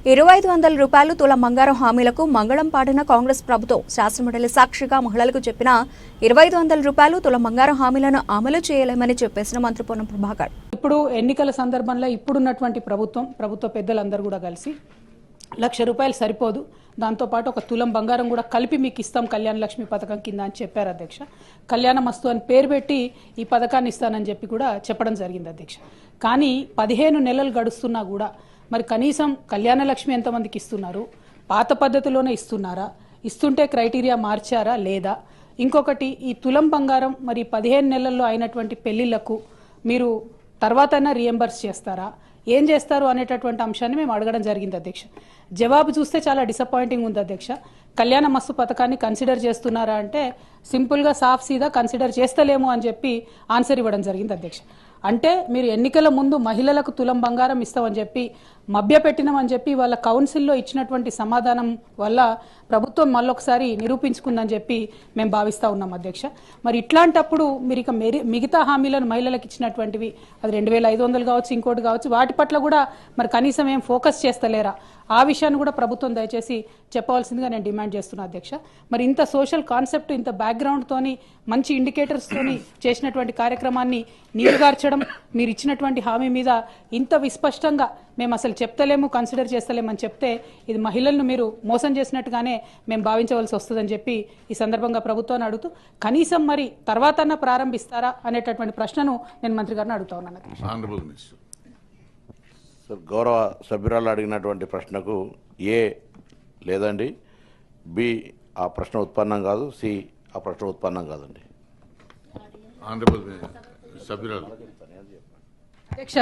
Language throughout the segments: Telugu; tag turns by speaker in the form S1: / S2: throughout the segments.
S1: 2500 రూపాయలు తులం బంగారం హామీలకు మంగళం పాడిన కాంగ్రెస్ ప్రభుత్వం శాసనమండలి సాక్షిగా మహిళలకు చెప్పిన 2500 రూపాయలు తులం బంగారం హామీలను అమలు చేయలేమని చెప్పేసిన మంత్రి పొన్నం ప్రభాకర్.
S2: ఇప్పుడు ఎన్నికల సందర్భంలో ఇప్పుడున్నటువంటి ప్రభుత్వ పెద్దలందరూ కూడా కలిసి ₹1,00,000 సరిపోదు, దాంతోపాటు ఒక తులం బంగారం కూడా కలిపి మీకు ఇస్తాం కళ్యాణ లక్ష్మి పథకం కింద అని చెప్పారు అధ్యక్ష. కళ్యాణ మస్తు అని పేరు పెట్టి ఈ పథకాన్ని ఇస్తానని చెప్పి కూడా చెప్పడం జరిగింది అధ్యక్ష. కానీ 15 నెలలు గడుస్తున్నా కూడా మరి కనీసం కళ్యాణ లక్ష్మి ఎంతమందికి ఇస్తున్నారు, పాత పద్ధతిలోనే ఇస్తున్నారా, ఇస్తుంటే క్రైటీరియా మార్చారా లేదా, ఇంకొకటి ఈ తులం బంగారం మరి 15 నెలల్లో అయినటువంటి పెళ్లిళ్లకు మీరు తర్వాతైనా రియంబర్స్ చేస్తారా, ఏం చేస్తారు అనేటటువంటి అంశాన్ని మేము అడగడం జరిగింది అధ్యక్ష. జవాబు చూస్తే చాలా డిసప్పాయింటింగ్ ఉంది అధ్యక్ష. కళ్యాణ మస్తు పథకాన్ని కన్సిడర్ చేస్తున్నారా అంటే సింపుల్గా సాఫ్ సీదా కన్సిడర్ చేస్తలేము అని చెప్పి ఆన్సర్ ఇవ్వడం జరిగింది అధ్యక్ష. అంటే మీరు ఎన్నికల ముందు మహిళలకు తులం బంగారం ఇస్తామని చెప్పి మభ్యపెట్టినామని చెప్పి వాళ్ళ కౌన్సిల్లో ఇచ్చినటువంటి సమాధానం వల్ల ప్రభుత్వం మళ్ళొకసారి నిరూపించుకుందని చెప్పి మేము భావిస్తూ ఉన్నాం అధ్యక్ష. మరి ఇట్లాంటప్పుడు మీరు ఇక మిగతా హామీలను మహిళలకు ఇచ్చినటువంటివి అది 2500 కావచ్చు, ఇంకోటి కావచ్చు, వాటి పట్ల కూడా మరి కనీసం ఏం ఫోకస్ చేస్తలేరా, ఆ విషయాన్ని కూడా ప్రభుత్వం దయచేసి చెప్పవలసిందిగా నేను డిమాండ్ చేస్తున్నా అధ్యక్ష. మరి ఇంత సోషల్ కాన్సెప్ట్, ఇంత బ్యాక్గ్రౌండ్ తోని మంచి ఇండికేటర్స్ తోని చేసినటువంటి కార్యక్రమాన్ని నీరుగార్చడం, మీరు ఇచ్చినటువంటి హామీ మీద ఇంత విస్పష్టంగా మేము అసలు చెప్తలేము, కన్సిడర్ చేస్తలేమని చెప్తే ఇది మహిళలను మీరు మోసం చేసినట్టుగానే మేము భావించవలసి వస్తుందని చెప్పి ఈ సందర్భంగా ప్రభుత్వాన్ని అడుగుతూ కనీసం మరి తర్వాతన్నా ప్రారంభిస్తారా అనేటటువంటి ప్రశ్నను నేను మంత్రి గారిని అడుగుతా ఉన్నాను.
S3: సార్, గౌరవ సభ్యురాలు అడిగినటువంటి ప్రశ్నకు ఏ లేదండి, బి ఆ ప్రశ్న ఉత్పన్నం కాదు, సి ఆ ప్రశ్న ఉత్పన్నం కాదండి.
S2: అధ్యక్ష,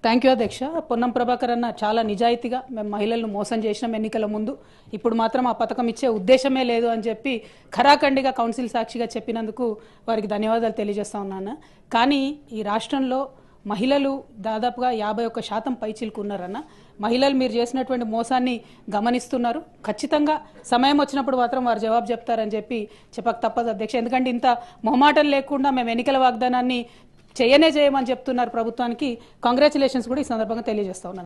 S2: థ్యాంక్ యూ అధ్యక్ష. పొన్నం ప్రభాకర్ అన్న చాలా నిజాయితీగా మేము మహిళలను మోసం చేసినాం ఎన్నికల ముందు, ఇప్పుడు మాత్రం ఆ పథకం ఇచ్చే ఉద్దేశమే లేదు అని చెప్పి ఖరాఖండిగా కౌన్సిల్ సాక్షిగా చెప్పినందుకు వారికి ధన్యవాదాలు తెలియజేస్తా ఉన్నాను. కానీ ఈ రాష్ట్రంలో మహిళలు దాదాపుగా 51% పైచిలకు ఉన్నారన్న. మహిళలు మీరు చేసినటువంటి మోసాన్ని గమనిస్తున్నారు. ఖచ్చితంగా సమయం వచ్చినప్పుడు మాత్రం వారు జవాబు చెప్తారని చెప్పి చెప్పక తప్పదు అధ్యక్ష. ఎందుకంటే ఇంత మొహమాటం లేకుండా మేము ఎన్నికల వాగ్దానాన్ని చేయమని చెప్తున్నారు ప్రభుత్వానికి. కంగ్రాచులేషన్స్ కూడా ఈ సందర్భంగా తెలియజేస్తా ఉన్నాను.